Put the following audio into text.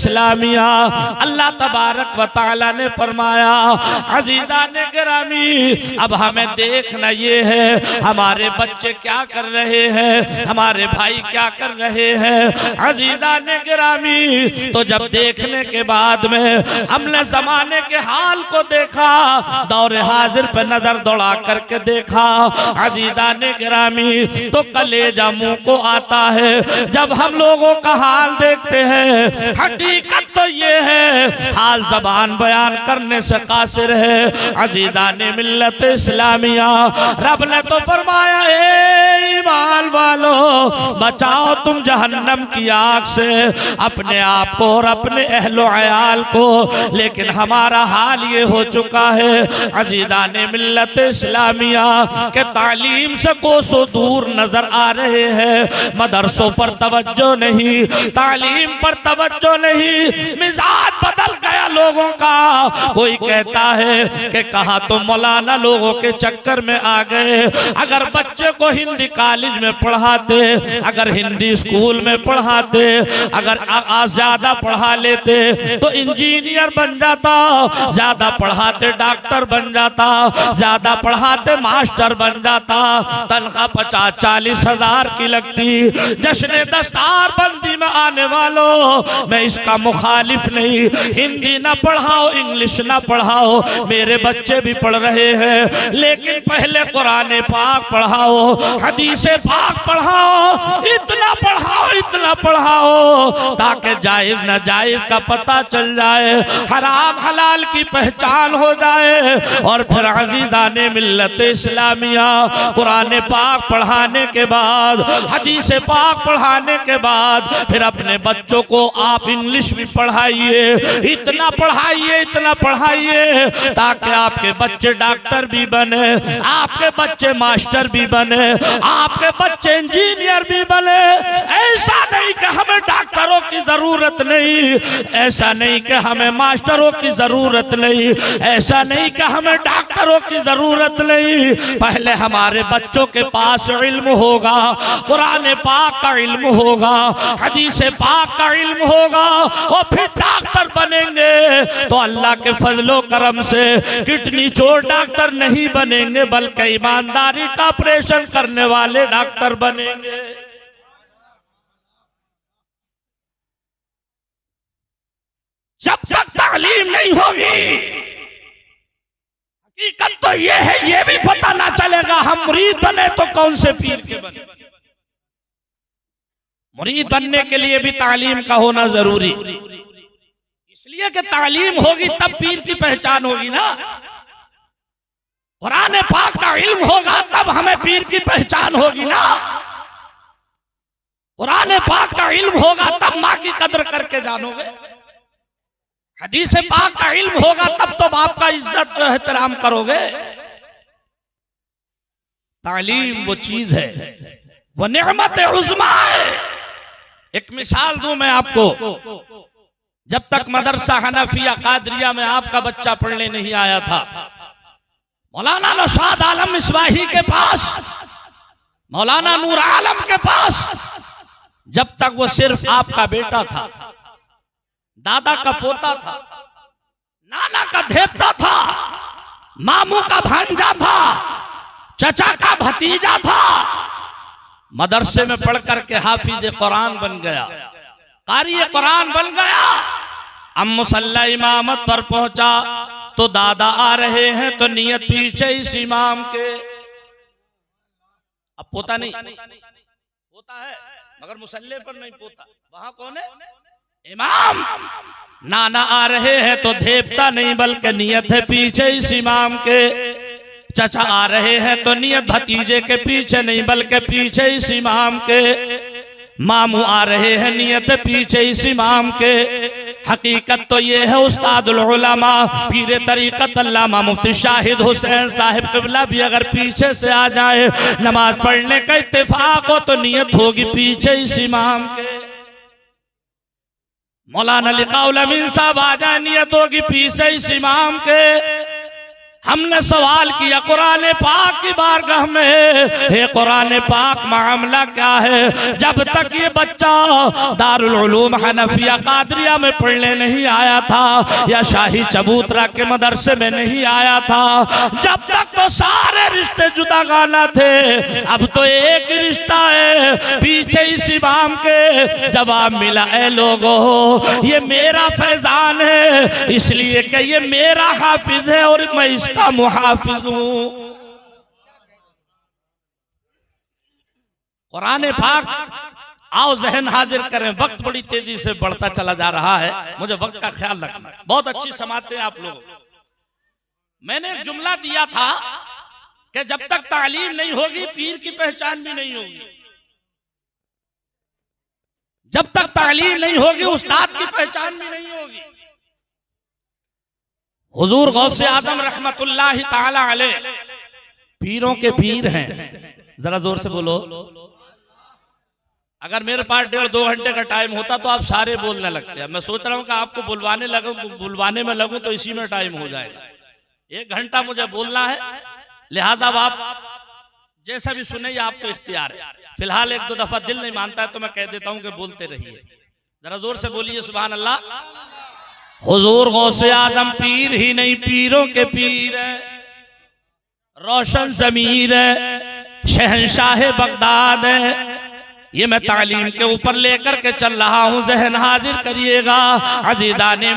इस्लामिया। अल्लाह तबारक व तआला ने फरमाया अज़ीज़ान गिरामी, अब हमें देखना ये है हमारे बच्चे क्या कर रहे हैं, हमारे भाई क्या कर रहे हैं। अज़ीज़ान गिरामी, तो जब देखने के बाद में हमने जमाने के हाल को देखा, दौरे हाजिर पे नजर दौड़ा करके देखा अज़ीज़ान गिरामी, तो कलेजा मुंह को आता है जब हम लोगों का हाल देखते हैं। हकीकत तो ये है, हाल जबान बयान करने से कासिर है। अज़ीज़ान मिल्लत इस्लामिया, रब ने तो फरमाया ए ईमान वालो, बचाओ तुम जहन्नम की आग से अपने आप को और अपने अहलो अयाल को। लेकिन हमारा हाल ये हो चुका है अज़ीज़ान मिल्लत इस्लामिया के तालीम से कोसों दूर नजर आ रहे हैं। मदरसों पर तवज्जो नहीं, तालीम पर तवज्जो नहीं, मिजाज बदल गया लोगों का। कोई कहता है कि कहा तो मौलाना लोगों के चक्कर में आ गए। अगर बच्चे को हिंदी कॉलेज में पढ़ाते, अगर हिंदी स्कूल में पढ़ाते, अगर ज्यादा पढ़ा लेते तो इंजीनियर बन जाता, ज्यादा पढ़ाते डॉक्टर बन जाता, ज्यादा पढ़ाते मास्टर बन जाता, तनख्वाह 50-40 हजार की लगती। जश्न दस्तार बंदी में आने वालों, मैं इसका मुखालिफ नहीं, हिंदी ना पढ़ाओ, इंग्लिश ना पढ़ाओ, मेरे बच्चे भी पढ़ रहे हैं, लेकिन पहले कुरान पाक पढ़ाओ, हदीस पाक पढ़ाओ, इतना पढ़ाओ, इतना पढ़ाओ ताकि जायज न जायज का पता चल जाए, हराम हलाल की पहचान हो जाए। और फिर अज़ीज़ान मिल्लत इस्लामिया, कुरान पाक पढ़ाने के बाद, हदीस पाक पढ़ाने के बाद फिर अपने बच्चों को आप इंग्लिश भी पढ़ाइए, इतना पढ़ाइए, इतना पढ़ाइए ताकि आपके बच्चे डॉक्टर भी बने, आपके बच्चे मास्टर भी बने, आपके बच्चे इंजीनियर भी बने। ऐसा नहीं कि हमें डॉक्टरों की जरूरत नहीं, ऐसा नहीं कि हमें मास्टरों की जरूरत नहीं, ऐसा नहीं कि हमें डॉक्टरों की जरूरत नहीं। पहले हमारे बच्चों के पास इल्म होगा, कुरान पाक का इल्म होगा, हदीस पाक का इल्म होगा, और फिर डॉक्टर बनेंगे तो अल्लाह के फजलो करम से किडनी चोर डॉक्टर नहीं बनेंगे, बल्कि ईमानदारी का ऑपरेशन करने वाले डॉक्टर बनेंगे। जब तक तालीम नहीं होगी, हकीकत तो ये है, ये भी पता ना चलेगा हम मुरीद बने तो कौन से पीर के बने। मुरीद बनने के लिए भी तालीम का होना जरूरी, इसलिए कि तालीम होगी तब पीर की पहचान होगी ना। कुरान पाक का इल्म होगा तब हमें पीर की पहचान होगी ना। कुरान पाक का इल्म होगा तब माँ की कदर करके जानोगे। हदीस पाक का इल्म होगा तब तो बाप का इज्जत एहतराम करोगे। तालीम वो चीज है, वो नेमत उज़्मा है। एक मिसाल दूं मैं आपको, जब तक मदरसा हनफिया कादरिया में आपका बच्चा पढ़ने नहीं आया था, मौलाना नौशाद आलम मिसबाही के पास, मौलाना नूर आलम के पास, जब तक वो सिर्फ आपका बेटा था, दादा का पोता था, नाना का धेपता था, मामू का भांजा था, चचा का भतीजा था, मदरसे में पढ़ करके हाफिज कुरान बन गया, कारी कुरान बन गया। अब मुसल्ला इमामत पर पहुंचा तो दादा आ रहे हैं तो नियत पीछे इस इमाम के। अब पोता नहीं, पोता है मगर मुसल्ले पर नहीं पोता, वहां कौन है? इमाम। नाना आ रहे हैं तो धेपता नहीं बल्कि नियत है पीछे इस इमाम के। चचा आ रहे हैं तो नियत भतीजे के पीछे नहीं बल्कि पीछे इस इमाम के। मामू आ रहे हैं नियत पीछे इस इमाम के। हकीकत तो ये है उस्तादुल उलमा पीर तरीक़त अल्लामा मुफ्ती शाहिद हुसैन साहिब क़िबला भी अगर पीछे से आ जाए, नमाज पढ़ने का इत्तेफाक हो तो नियत होगी पीछे इस इमाम के। मौलाना लिकाउल अमीन साहब आ जाए, नियत होगी पीछे इस इमाम के। हमने सवाल किया कुरान पाक की बारगाह में, हे कुरान पाक मामला क्या है? जब तक ये बच्चा दारुल उलूम हनफिया कादरिया में पढ़ने नहीं आया था या शाही चबूतरा के मदरसे में नहीं आया था, जब तक तो सारे रिश्ते जुदागाना थे। अब तो एक रिश्ता है, पीछे इस इमाम के जवाब मिला, ऐ लोगों ये मेरा फैजान है, इसलिए कि ये मेरा हाफिज है और मैं इसका मुहाफिज हूं। कुरान पाक, आओ जहन हाजिर करें, वक्त बड़ी तेजी से बढ़ता चला जा रहा है, मुझे वक्त का ख्याल रखना है। बहुत अच्छी समाते हैं आप लोग। मैंने एक जुमला दिया था कि जब तक तालीम नहीं होगी पीर की पहचान भी नहीं होगी, जब तक तालीम नहीं होगी उस्ताद की पहचान भी नहीं होगी। हुजूर गौसे आदम रहमतुल्लाहि ताला अलैह पीरों के पीर हैं। जरा जोर से बोलो। अगर मेरे पास 1.5-2 घंटे का टाइम होता तो आप सारे बोलने लगते हैं। मैं सोच रहा हूं कि आपको बुलवाने में लगूं तो इसी में टाइम हो जाएगा। 1 घंटा मुझे बोलना है, लिहाजा आप जैसा भी सुने आपको इख्तियार है। फिलहाल 1-2 दफा दिल नहीं मानता है तो मैं कह देता हूं कि बोलते रहिए। जरा जोर से बोलिए सुभान अल्लाह। हुजूर गौसे आदम पीर ही नहीं पीरों के पीर है, रोशन ज़मीर है, शहंशाह बगदाद है। ये मैं तालीम के ऊपर लेकर के चल रहा हूं, जहन हाजिर करिएगा अज़ीज़ाने